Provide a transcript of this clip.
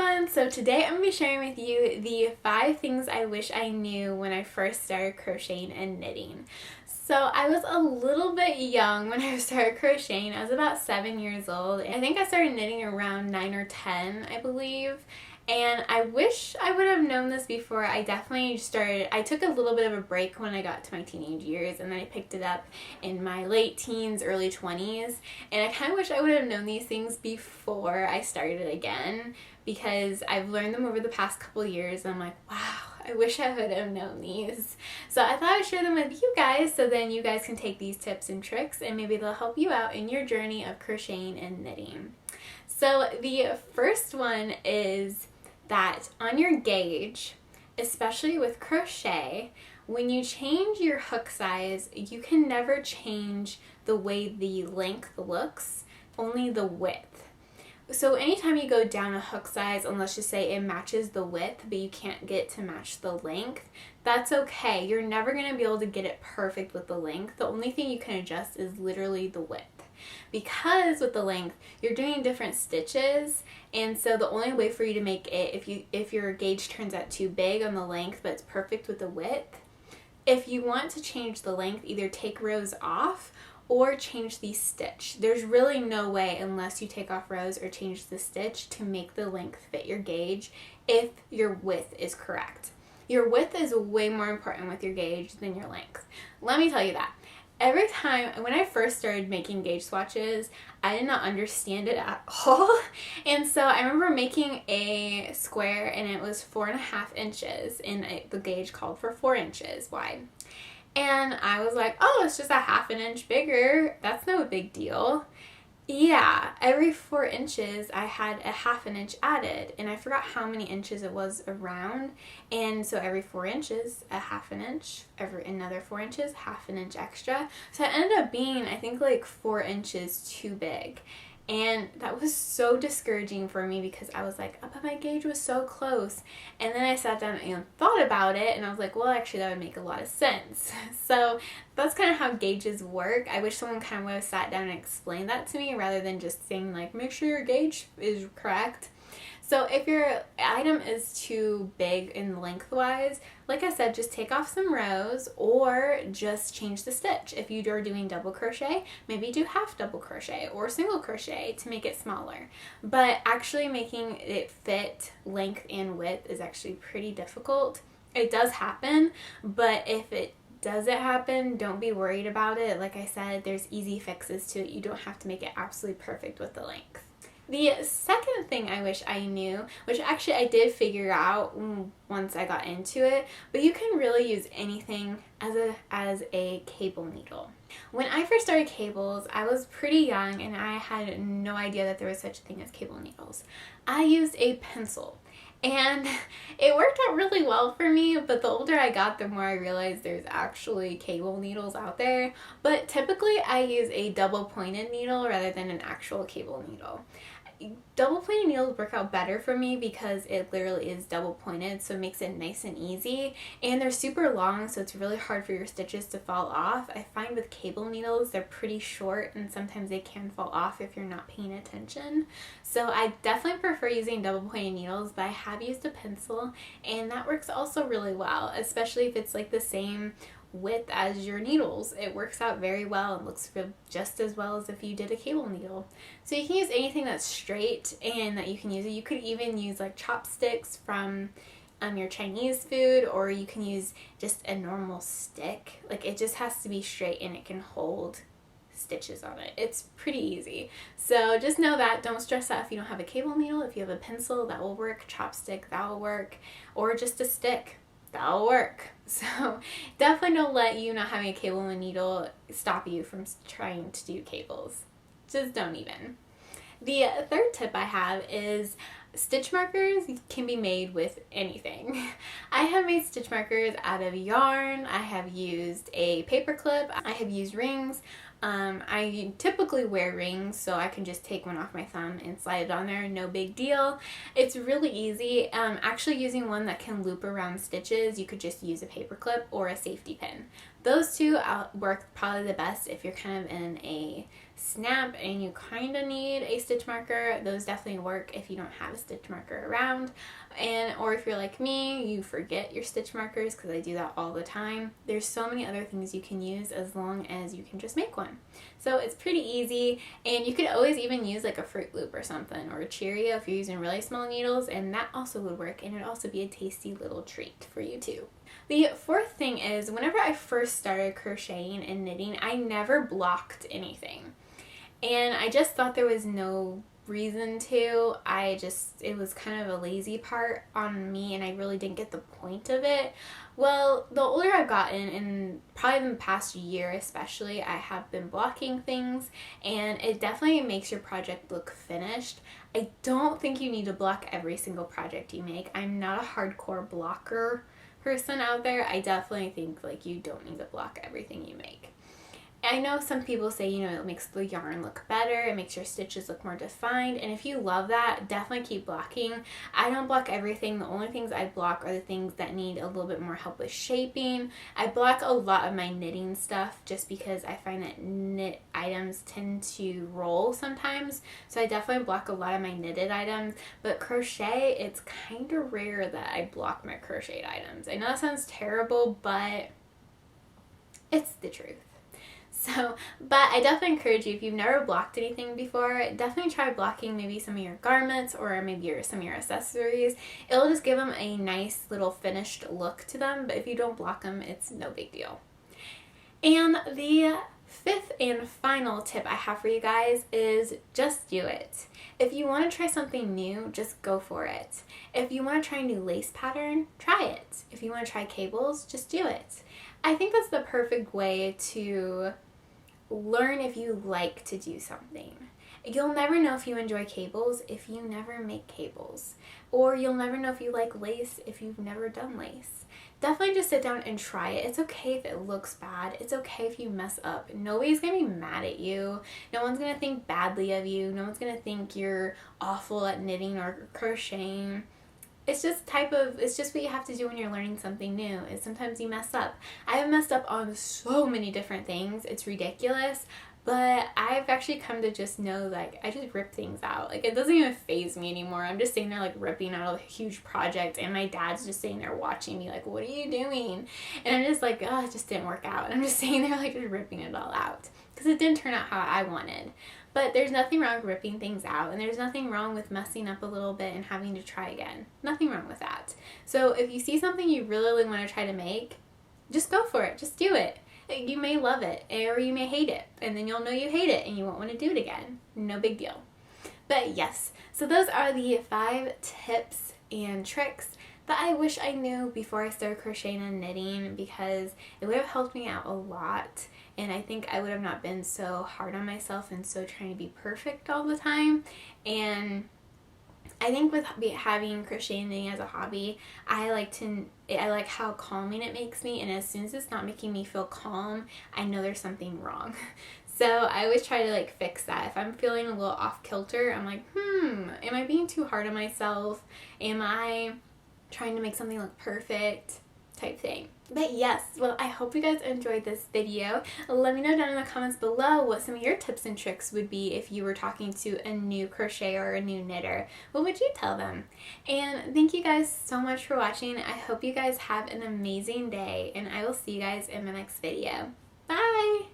everyone! So today I'm going to be sharing with you the 5 things I wish I knew when I first started crocheting and knitting. So I was a little bit young when I started crocheting. I was about 7 years old. I think I started knitting around 9 or 10, I believe. And I wish I would have known this before. I took a little bit of a break when I got to my teenage years, and then I picked it up in my late teens, early 20s. And I kind of wish I would have known these things before I started again, because I've learned them over the past couple years, and I'm like, wow, I wish I would have known these. So I thought I'd share them with you guys, so then you guys can take these tips and tricks, and maybe they'll help you out in your journey of crocheting and knitting. So the first one is that on your gauge, especially with crochet, when you change your hook size, you can never change the way the length looks, only the width. So anytime you go down a hook size, and let's just say it matches the width, but you can't get to match the length, that's okay. You're never going to be able to get it perfect with the length. The only thing you can adjust is literally the width. Because with the length, you're doing different stitches, and so the only way for you to make it, if your gauge turns out too big on the length but it's perfect with the width, if you want to change the length, either take rows off or change the stitch. There's really no way, unless you take off rows or change the stitch, to make the length fit your gauge if your width is correct. Your width is way more important with your gauge than your length. Let me tell you that. Every time, when I first started making gauge swatches, I did not understand it at all. And so I remember making a square, and it was 4.5 inches, and the gauge called for 4 inches wide. And I was like, oh, it's just a 1/2 inch bigger. That's no big deal. Yeah, every 4 inches I had a 1/2 inch added, and I forgot how many inches it was around, and so every 4 inches, a 1/2 inch, every another 4 inches, 1/2 inch extra. So it ended up being, I think, like 4 inches too big. And that was so discouraging for me, because I was like, oh, but my gauge was so close. And then I sat down and thought about it, and I was like, well, actually that would make a lot of sense. So that's kind of how gauges work. I wish someone kind of would have sat down and explained that to me, rather than just saying like, make sure your gauge is correct. So if your item is too big in lengthwise, like I said, just take off some rows or just change the stitch. If you are doing double crochet, maybe do half double crochet or single crochet to make it smaller. But actually making it fit length and width is actually pretty difficult. It does happen, but if it doesn't happen, don't be worried about it. Like I said, there's easy fixes to it. You don't have to make it absolutely perfect with the length. The second thing I wish I knew, which actually I did figure out once I got into it, but you can really use anything as a cable needle. When I first started cables, I was pretty young, and I had no idea that there was such a thing as cable needles. I used a pencil, and it worked out really well for me, but the older I got, the more I realized there's actually cable needles out there. But typically I use a double pointed needle rather than an actual cable needle. Double pointed needles work out better for me because it literally is double pointed, so it makes it nice and easy, and they're super long, so it's really hard for your stitches to fall off. I find with cable needles, they're pretty short, and sometimes they can fall off if you're not paying attention. So I definitely prefer using double pointed needles, but I have used a pencil, and that works also really well, especially if it's like the same width as your needles. It works out very well and looks just as well as if you did a cable needle. So you can use anything that's straight and that you can use it. You could even use like chopsticks from your Chinese food, or you can use just a normal stick. Like, it just has to be straight and it can hold stitches on it. It's pretty easy. So just know that. Don't stress out if you don't have a cable needle. If you have a pencil, that will work. Chopstick, that will work. Or just a stick, that'll work. So definitely don't let you not having a cable and needle stop you from trying to do cables. Just don't even. The third tip I have is stitch markers can be made with anything. I have made stitch markers out of yarn. I have used a paper clip. I have used rings. I typically wear rings, so I can just take one off my thumb and slide it on there, no big deal. It's really easy. Actually using one that can loop around stitches, you could just use a paper clip or a safety pin. Those two work probably the best if you're kind of in a snap and you kind of need a stitch marker, those definitely work if you don't have a stitch marker around. Or if you're like me, you forget your stitch markers, because I do that all the time. There's so many other things you can use as long as you can just make one. So it's pretty easy, and you could always even use like a Fruit Loop or something, or a Cheerio if you're using really small needles, and that also would work, and it would also be a tasty little treat for you too. The fourth thing is, whenever I first started crocheting and knitting, I never blocked anything. And I just thought there was no reason to. It was kind of a lazy part on me, and I really didn't get the point of it. Well, the older I've gotten, and probably in the past year especially, I have been blocking things, and it definitely makes your project look finished. I don't think you need to block every single project you make. I'm not a hardcore blocker person out there. I definitely think like you don't need to block everything you make. I know some people say, it makes the yarn look better, it makes your stitches look more defined, and if you love that, definitely keep blocking. I don't block everything. The only things I block are the things that need a little bit more help with shaping. I block a lot of my knitting stuff just because I find that knit items tend to roll sometimes, so I definitely block a lot of my knitted items. But crochet, it's kind of rare that I block my crocheted items. I know that sounds terrible, but it's the truth. But I definitely encourage you, if you've never blocked anything before, definitely try blocking maybe some of your garments or maybe some of your accessories. It'll just give them a nice little finished look to them, but if you don't block them, it's no big deal. And the fifth and final tip I have for you guys is just do it. If you want to try something new, just go for it. If you want to try a new lace pattern, try it. If you want to try cables, just do it. I think that's the perfect way to learn if you like to do something. You'll never know if you enjoy cables if you never make cables. Or you'll never know if you like lace if you've never done lace. Definitely just sit down and try it. It's okay if it looks bad. It's okay if you mess up. Nobody's going to be mad at you. No one's going to think badly of you. No one's going to think you're awful at knitting or crocheting. It's just what you have to do when you're learning something new, is sometimes you mess up. I have messed up on so many different things. It's ridiculous. But I've actually come to just know, like, I just rip things out. Like, it doesn't even faze me anymore. I'm just sitting there, like, ripping out a huge project, and my dad's just sitting there watching me, like, what are you doing? And I'm just like, oh, it just didn't work out. And I'm just sitting there, like, just ripping it all out. Because it didn't turn out how I wanted. But there's nothing wrong with ripping things out, and there's nothing wrong with messing up a little bit and having to try again. Nothing wrong with that. So if you see something you really want to try to make, just go for it. Just do it. You may love it, or you may hate it, and then you'll know you hate it and you won't want to do it again. No big deal. But yes, so those are the 5 tips and tricks that I wish I knew before I started crocheting and knitting, because it would have helped me out a lot, and I think I would have not been so hard on myself and so trying to be perfect all the time. And I think with having crochet and knitting as a hobby, I like how calming it makes me, and as soon as it's not making me feel calm, I know there's something wrong. So I always try to like fix that. If I'm feeling a little off kilter, I'm like, am I being too hard on myself? Am I trying to make something look perfect? Type thing. But yes, well, I hope you guys enjoyed this video. Let me know down in the comments below what some of your tips and tricks would be if you were talking to a new crocheter or a new knitter. What would you tell them? And thank you guys so much for watching. I hope you guys have an amazing day, and I will see you guys in my next video. Bye!